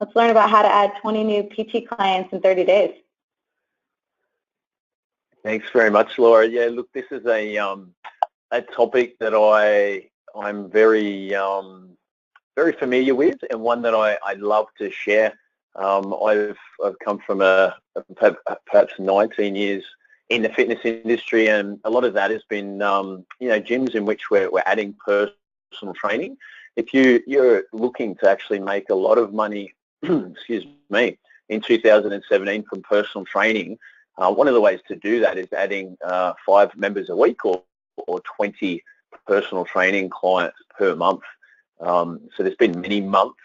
Let's learn about how to add 20 new PT clients in 30 days. Thanks very much, Laura. Yeah, look, this is a topic that I'm very familiar with, and one that I love to share. I've come from perhaps 19 years in the fitness industry, and a lot of that has been gyms in which we're adding personal training. If you're looking to actually make a lot of money, excuse me, in 2017 from personal training, one of the ways to do that is adding 5 members a week or 20 personal training clients per month. So there's been many months,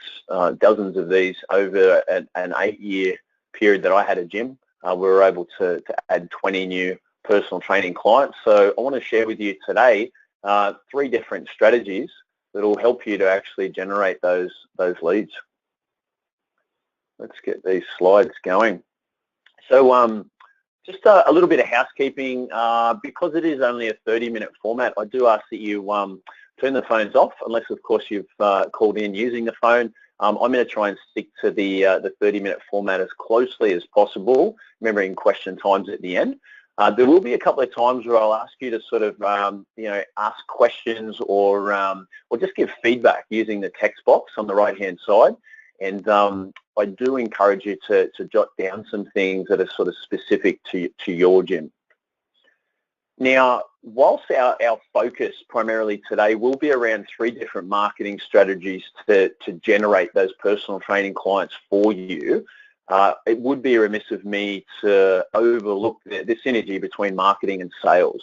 dozens of these over an 8-year period that I had a gym. We were able to add 20 new personal training clients. So I want to share with you today 3 different strategies that will help you to actually generate those leads. Let's get these slides going. So just a little bit of housekeeping. Because it is only a 30-minute format, I do ask that you turn the phones off, unless of course you've called in using the phone. I'm going to try and stick to the 30-minute format as closely as possible, remembering question times at the end. There will be a couple of times where I'll ask you to sort of ask questions or just give feedback using the text box on the right-hand side. And I do encourage you to jot down some things that are sort of specific to your gym. Now, whilst our focus primarily today will be around 3 different marketing strategies to generate those personal training clients for you, it would be remiss of me to overlook the synergy between marketing and sales.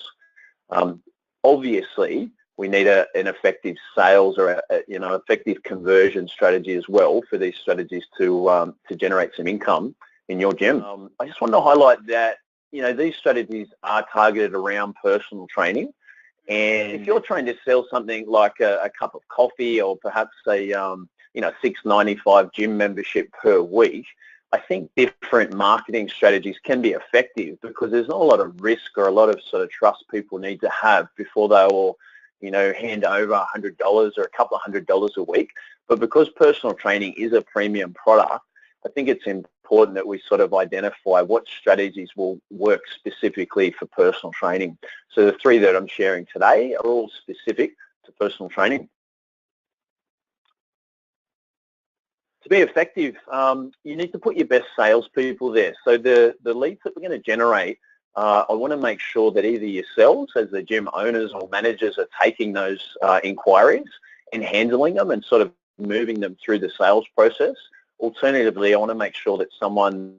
Obviously, we need an effective sales or effective conversion strategy as well for these strategies to generate some income in your gym. I just wanted to highlight that these strategies are targeted around personal training, and if you're trying to sell something like a cup of coffee or perhaps a $6.95 gym membership per week, I think different marketing strategies can be effective because there's not a lot of risk or a lot of sort of trust people need to have before they will hand over $100 or a couple of $100 a week. But because personal training is a premium product, I think it's important that we sort of identify what strategies will work specifically for personal training. So the 3 that I'm sharing today are all specific to personal training. To be effective, you need to put your best salespeople there. So the leads that we're going to generate, I want to make sure that either yourselves as the gym owners or managers are taking those inquiries and handling them and sort of moving them through the sales process. Alternatively, I want to make sure that someone,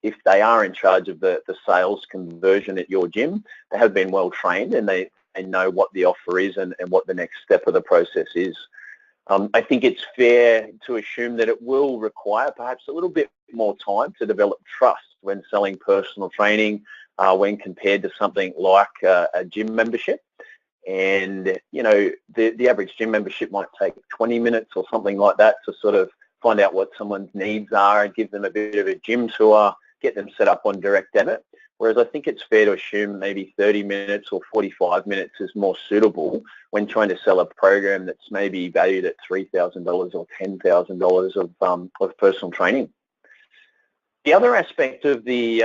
if they are in charge of the sales conversion at your gym, they have been well trained and they know what the offer is and what the next step of the process is. I think it's fair to assume that it will require perhaps a little bit more time to develop trust when selling personal training when compared to something like a gym membership. And, the average gym membership might take 20 minutes or something like that to sort of find out what someone's needs are and give them a bit of a gym tour, get them set up on direct debit. Whereas I think it's fair to assume maybe 30 minutes or 45 minutes is more suitable when trying to sell a program that's maybe valued at $3,000 or $10,000 of personal training. The other aspect of the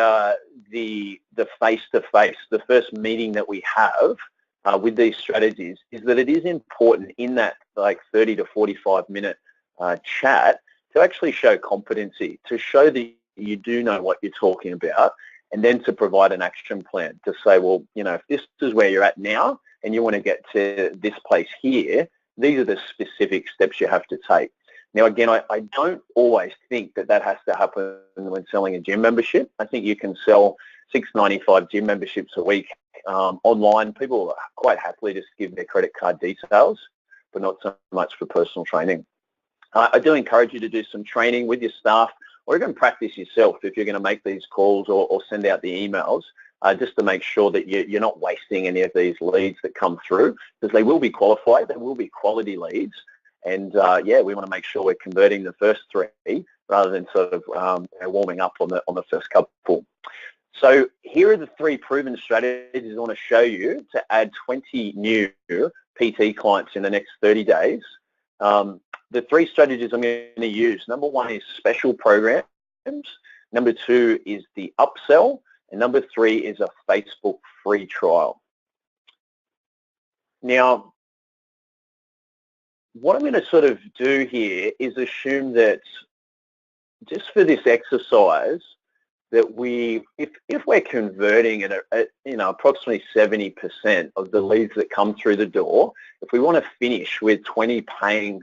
face-to-face, the first meeting that we have with these strategies, is that it is important in that like 30 to 45 minute chat to actually show competency, to show that you do know what you're talking about, and then to provide an action plan to say, well, if this is where you're at now and you want to get to this place here, these are the specific steps you have to take. Now, again, I don't always think that has to happen when selling a gym membership. I think you can sell $6.95 gym memberships a week online. People quite happily just give their credit card details, but not so much for personal training. I do encourage you to do some training with your staff or even practice yourself if you're going to make these calls or send out the emails, just to make sure that you're not wasting any of these leads that come through, because they will be qualified, they will be quality leads. And we want to make sure we're converting the first 3 rather than sort of warming up on the first couple. So here are the 3 proven strategies I want to show you to add 20 new PT clients in the next 30 days. The three strategies I'm going to use, number one is special programs, number two is the upsell, and number three is a Facebook free trial. Now, what I'm going to sort of do here is assume that just for this exercise, that if we're converting at approximately 70% of the leads that come through the door, if we want to finish with 20 paying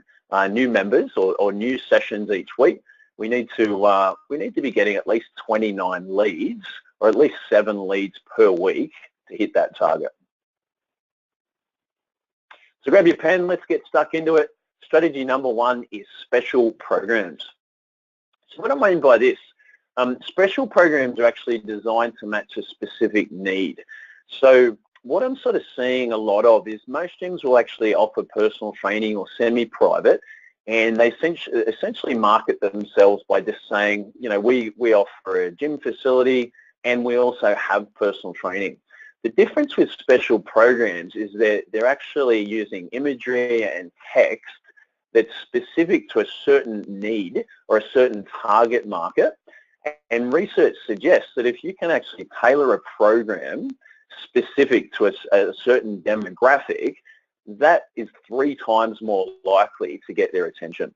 new members or new sessions each week, we need to be getting at least 29 leads, or at least 7 leads per week to hit that target. So grab your pen, let's get stuck into it. Strategy number one is special programs. So what I mean by this, special programs are actually designed to match a specific need. So what I'm sort of seeing a lot of is most gyms will actually offer personal training or semi-private, and they essentially market themselves by just saying, we offer a gym facility and we also have personal training. The difference with special programs is that they're actually using imagery and text that's specific to a certain need or a certain target market. And research suggests that if you can actually tailor a program specific to a certain demographic, that is 3 times more likely to get their attention.